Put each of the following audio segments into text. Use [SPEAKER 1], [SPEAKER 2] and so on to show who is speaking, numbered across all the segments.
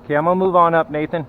[SPEAKER 1] Okay, I'm gonna move on up, Nathan.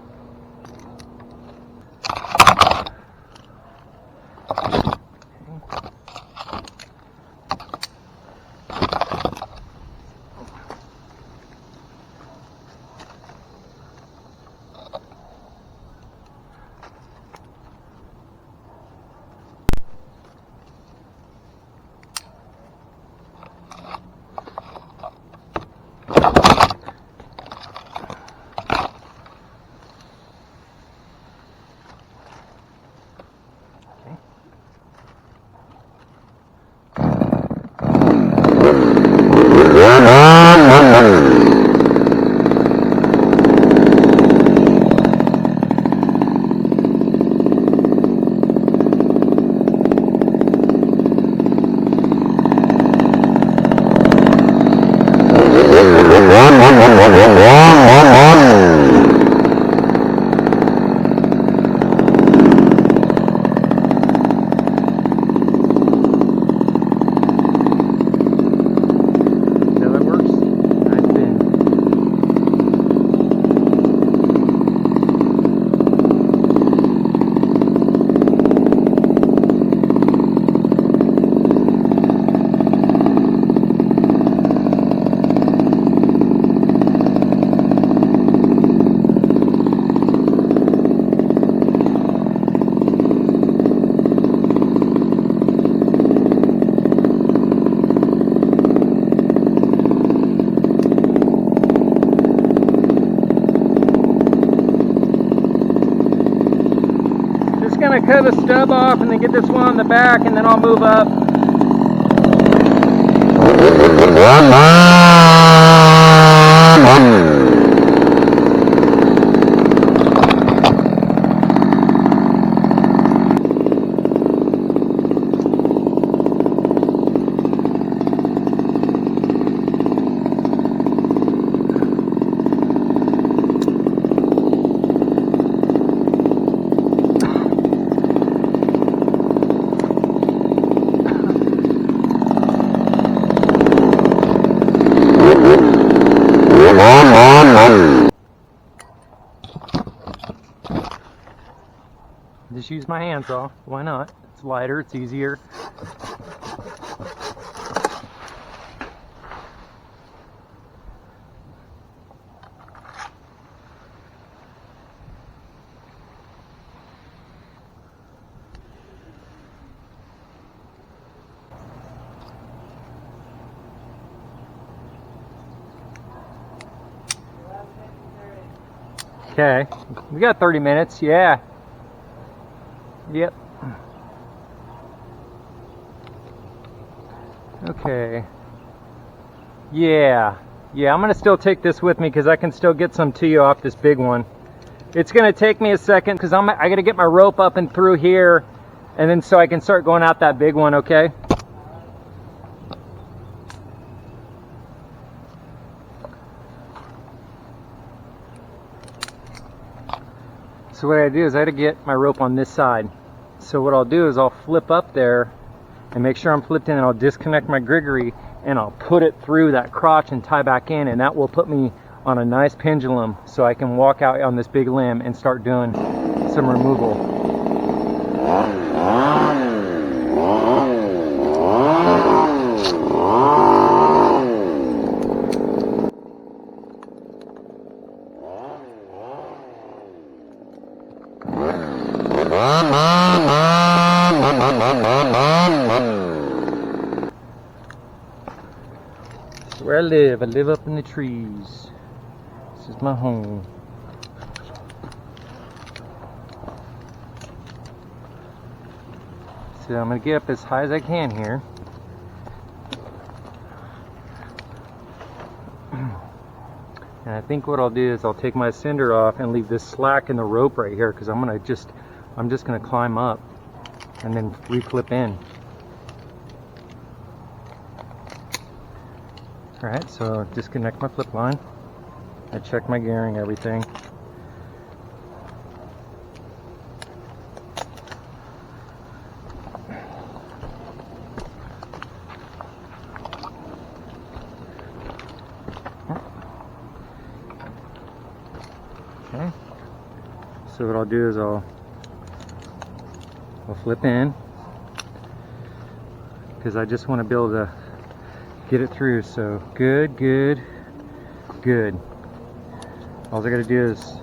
[SPEAKER 1] Cut the stub off and then get this one on the back, and then I'll move up. Just use my handsaw. Why not? It's lighter, it's easier. Okay, we got 30 minutes, yeah. Yep. Okay. Yeah, I'm gonna still take this with me because I can still get some to you off this big one. It's gonna take me a second because I gotta get my rope up and through here, and then so I can start going out that big one, okay? So what I do is I gotta get my rope on this side. So what I'll do is I'll flip up there and make sure I'm flipped in, and I'll disconnect my Grigory and I'll put it through that crotch and tie back in, and that will put me on a nice pendulum so I can walk out on this big limb and start doing some removal. This is where I live up in the trees. This is my home. So I'm going to get up as high as I can here. And I think what I'll do is I'll take my cinder off and leave this slack in the rope right here, because I'm just going to climb up and then re-clip in. Alright, so disconnect my flip line. I check my gearing, everything. Okay. So what I'll do is I'll flip in, because I just want to be able to get it through. So good, good, good. All I got to do is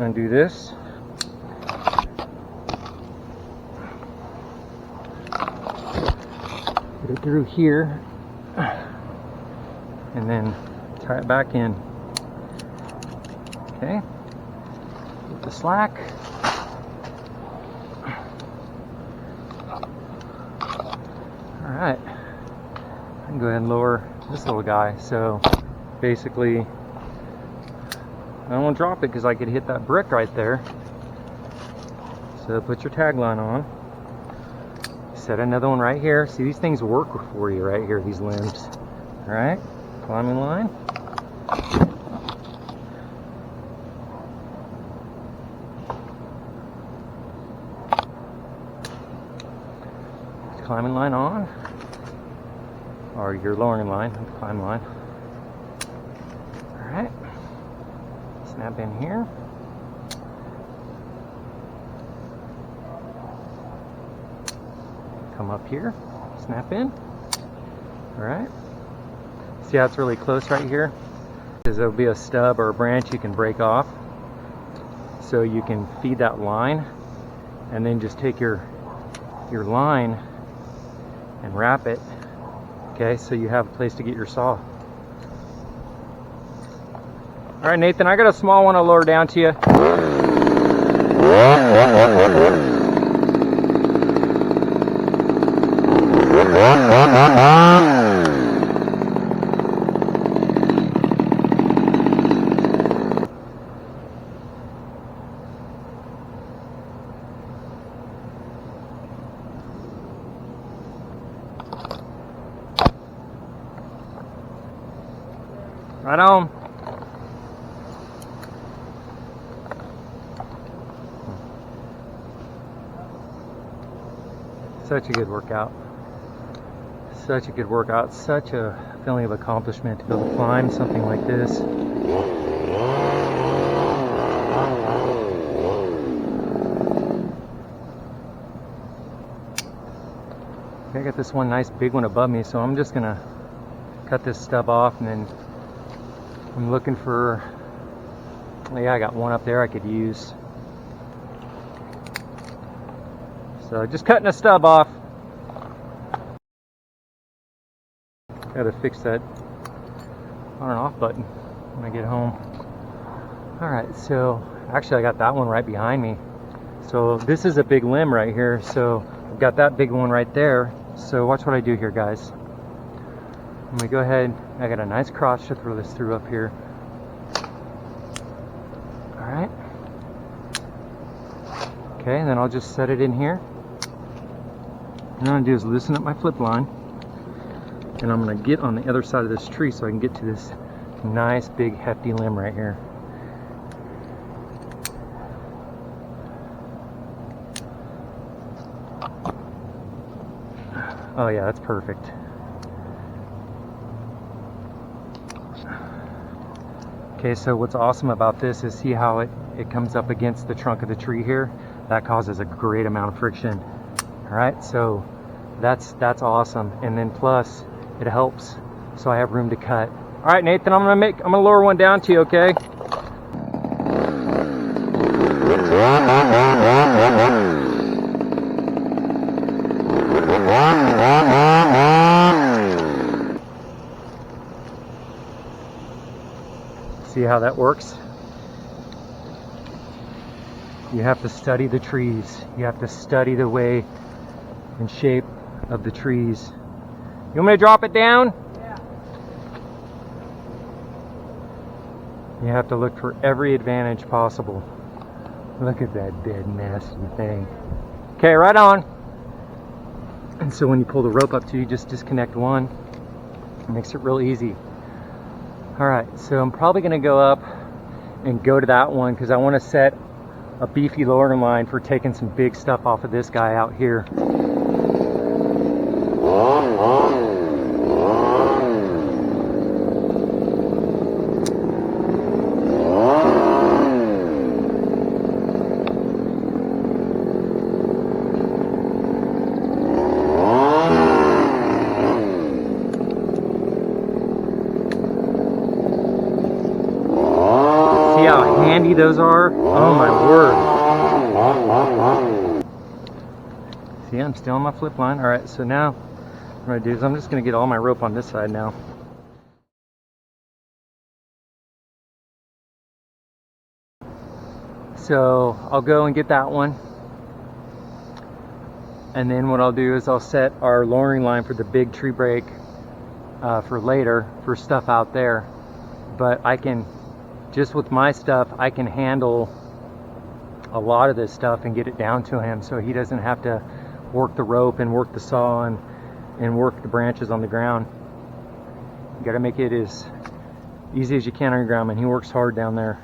[SPEAKER 1] undo this. Get it through here, and then tie it back in. Okay. Get the slack. Alright. I can go ahead and lower this little guy. So basically, I don't want to drop it because I could hit that brick right there. So put your tagline on. Set another one right here. See, these things work for you right here, these limbs. Alright, climbing line. Climbing line on. Or your lowering line, climb line. Alright. Snap in here. Come up here, snap in. Alright. See how it's really close right here? Because there'll be a stub or a branch you can break off. So you can feed that line and then just take your line and wrap it. Okay, so you have a place to get your saw. Alright, Nathan, I got a small one I'll lower down to you. Right on. Such a good workout. Such a good workout. Such a feeling of accomplishment to be able to climb something like this. Okay, I got this one nice big one above me, so I'm just gonna cut this stub off, and then I'm looking for, yeah, I got one up there I could use. So just cutting a stub off. Gotta fix that on and off button when I get home. Alright, so actually I got that one right behind me. So this is a big limb right here, so I've got that big one right there. So watch what I do here, guys. I'm gonna go ahead, I got a nice crotch to throw this through up here. Alright. Okay, and then I'll just set it in here. And what I'm gonna do is loosen up my flip line. And I'm gonna get on the other side of this tree so I can get to this nice big hefty limb right here. Oh yeah, that's perfect. Okay, so what's awesome about this is see how it comes up against the trunk of the tree here? That causes a great amount of friction. Alright, so that's awesome. And then plus it helps so I have room to cut. Alright, Nathan, I'm gonna lower one down to you, okay? See how that works? You have to study the trees. You have to study the way and shape of the trees. You want me to drop it down? Yeah. You have to look for every advantage possible. Look at that dead nasty thing. Okay, right on. And so when you pull the rope up to you, just disconnect one. It makes it real easy. Alright, so I'm probably going to go up and go to that one because I want to set a beefy lowering line for taking some big stuff off of this guy out here. handy those are. Oh my word. See, I'm still on my flip line. All right, so now what I'm gonna do is I'm just gonna get all my rope on this side now. So I'll go and get that one. And then what I'll do is I'll set our lowering line for the big tree break for later, for stuff out there. But I can, just with my stuff, I can handle a lot of this stuff and get it down to him so he doesn't have to work the rope and work the saw and work the branches on the ground. You gotta make it as easy as you can on your ground, and he works hard down there.